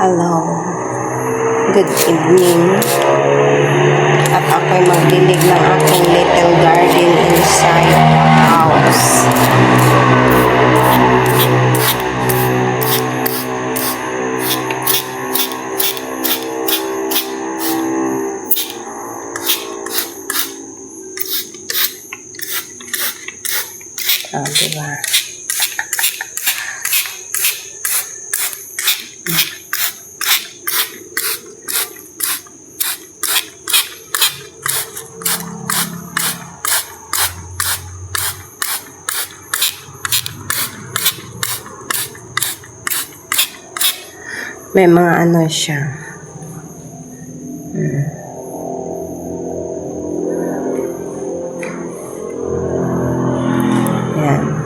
Hello, good evening. At ako'y magdilig ng aking little garden inside the house. Diba? May mga ano siya. Yan.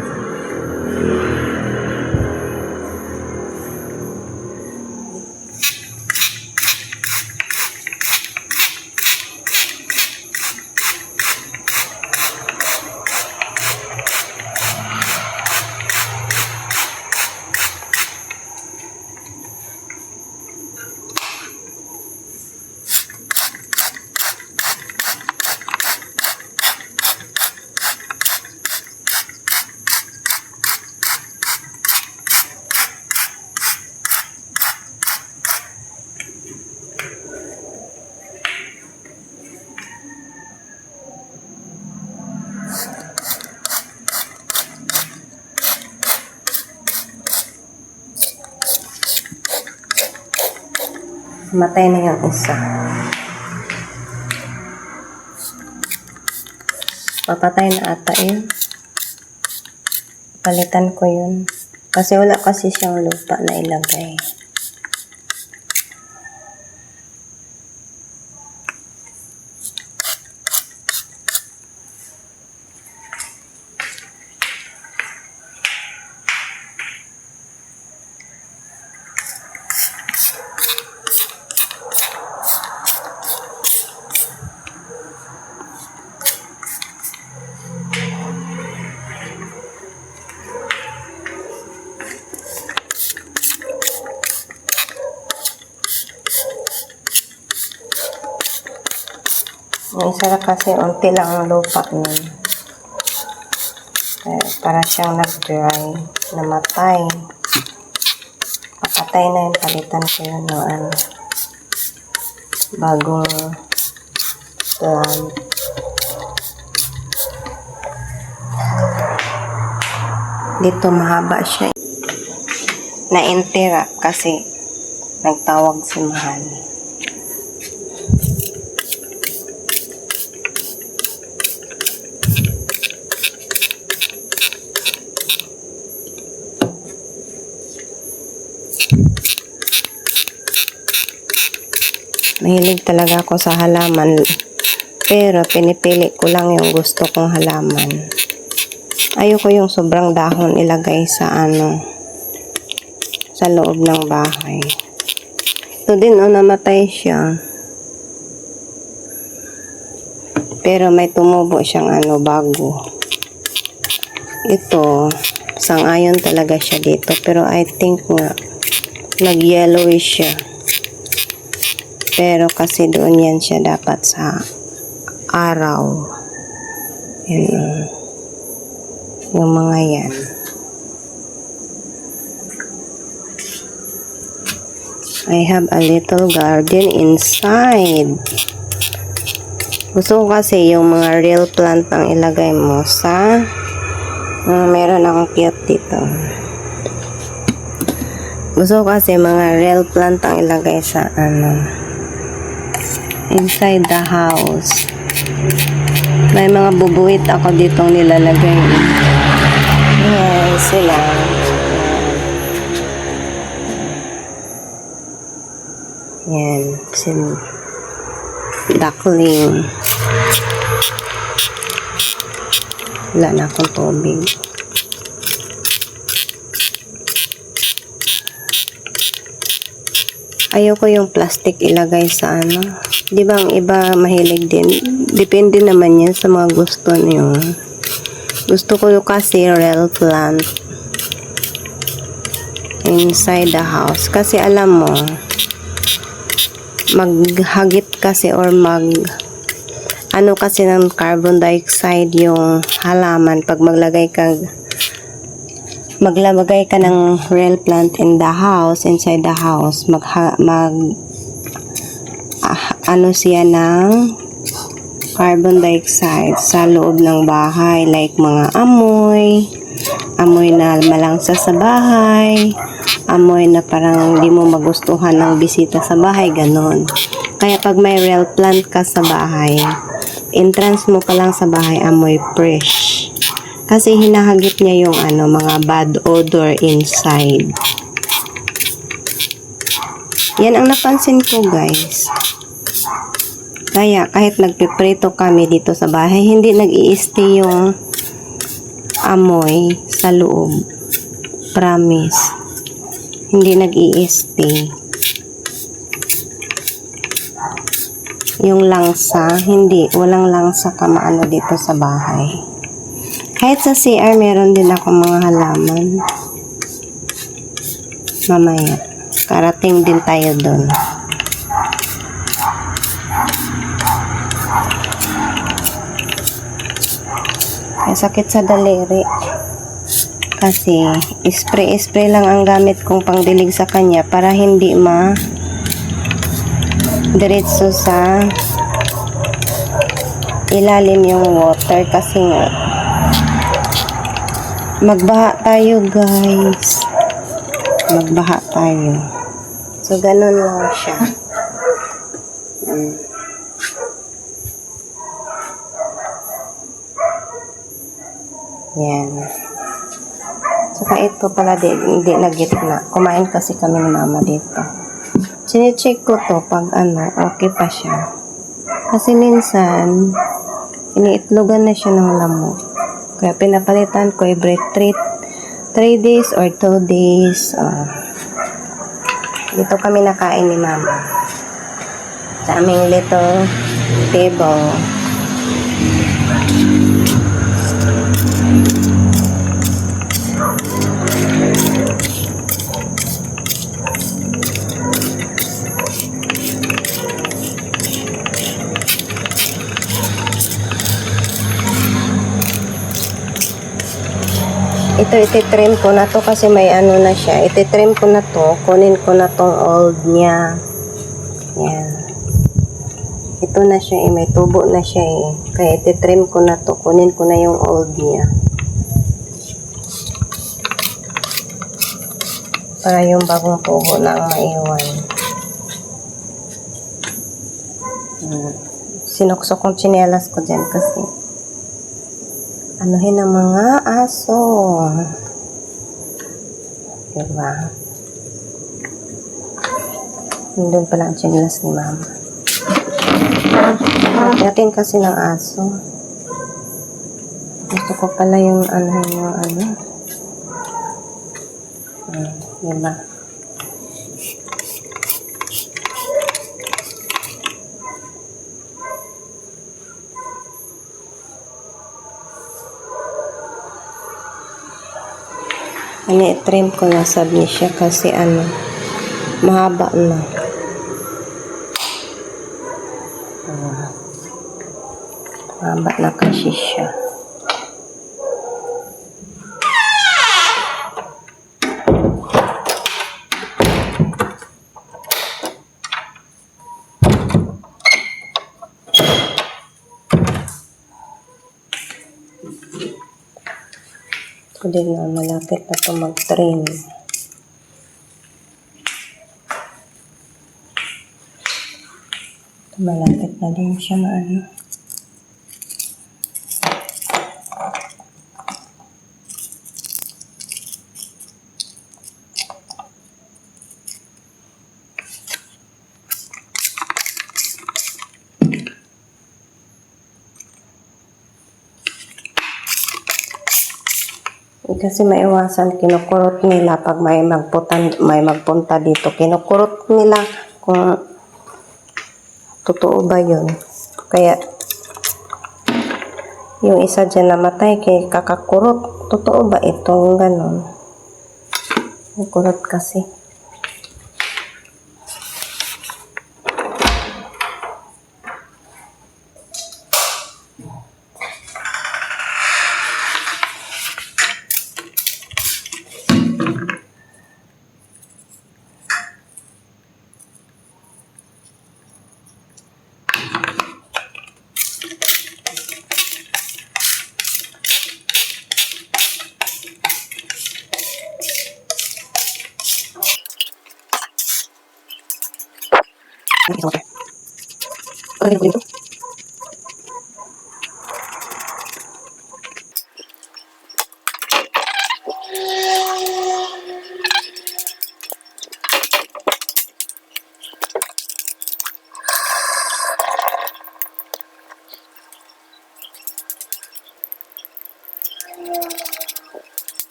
Matay na yung isa. Papatay na ata yun. Palitan ko yun. Kasi wala kasi siyang lupa na ilagay. Yung isa kasi unti lang ang lupa nun. Para siyang nag-dry, namatay. Papatay na yung palitan ko yun noon. Bagong plant. Dito mahaba siya. Na-interrupt kasi nagtawag si Mahal. Mahilig talaga ako sa halaman, pero pinipili ko lang yung gusto kong halaman. Ayoko yung sobrang dahon ilagay sa sa loob ng bahay. Ito din, namatay siya. Pero may tumubo siyang bago. Ito, sang-ayon talaga siya dito, pero I think nga nag-yellowish siya. Pero kasi doon yan siya dapat sa araw. Yan, yung mga yan. I have a little garden inside. Gusto ko kasi yung mga real plant ang ilagay mo sa meron akong cute dito. Gusto ko kasi mga real plant ang ilagay sa inside the house. May mga bubuwit ako ditong nilalagay. Ayan sila. Ayan. Duckling. Wala na akong tubig. Ayoko yung plastic ilagay sa Di ba ang iba mahilig din? Depende naman yan sa mga gusto niyo. Gusto ko kasi real plant. inside the house. Kasi alam mo, maghagit kasi or ano kasi ng carbon dioxide yung halaman pag maglagay ka ng real plant in the house, inside the house, ano siya ng carbon dioxide sa loob ng bahay, like mga amoy na malangsa sa bahay, amoy na parang hindi mo magustuhan ng bisita sa bahay, ganon. Kaya pag may real plant ka sa bahay, entrance mo pa lang sa bahay, amoy fresh. Kasi hinahagip niya yung mga bad odor inside. Yan ang napansin ko, guys. Kaya kahit nagpiprito kami dito sa bahay, hindi nag-i-stay yung amoy sa loob. Promise. Hindi nag-i-stay. Yung langsa, walang langsa kamaano dito sa bahay. Kahit sa CR, meron din ako mga halaman. Mamaya, karating din tayo doon. Ay, sakit sa daliri. Kasi, spray lang ang gamit kong pangdilig sa kanya para hindi diretso sa ilalim yung water kasi nga magbaha tayo, guys. Magbaha tayo. So, ganun lang siya. Yan. Saka ito pala hindi na gitna. Kumain kasi kami ni mama dito. Sine-check ko to pag okay pa siya. Kasi minsan, iniitlogan na siya ng lamok. Kaya pinapalitan ko every 3 days or 2 days. Dito kami nakain ni mama. Sa aming little table. Ito, ititrim ko na to kasi may na siya. Ititrim ko na to. Kunin ko na tong old niya. Yan. Ito na siya may tubo na siya Kaya ititrim ko na to. Kunin ko na yung old niya. Para yung bagong tubo na ang maiwan. Sinuksok kong tsinelas ko dyan kasi anuhin ang mga aso. Diba? Nandun pala ang tsinelas ni mama. Yakin kasi ng aso. Gusto ko pala yung diba? I-trim ko na sabi siya kasi mahaba na. Mahaba na kasi siya. Hindi na malapit na ito mag-trim. Malapit na din siya kasi maiwasan, kinukurot nila pag may magpunta dito. Kinukurot nila kung totoo ba yun. Kaya, yung isa dyan namatay, kaya kakakurot. Totoo ba itong ganon? Ang kurot kasi. Ano yung water? Ano yung dito?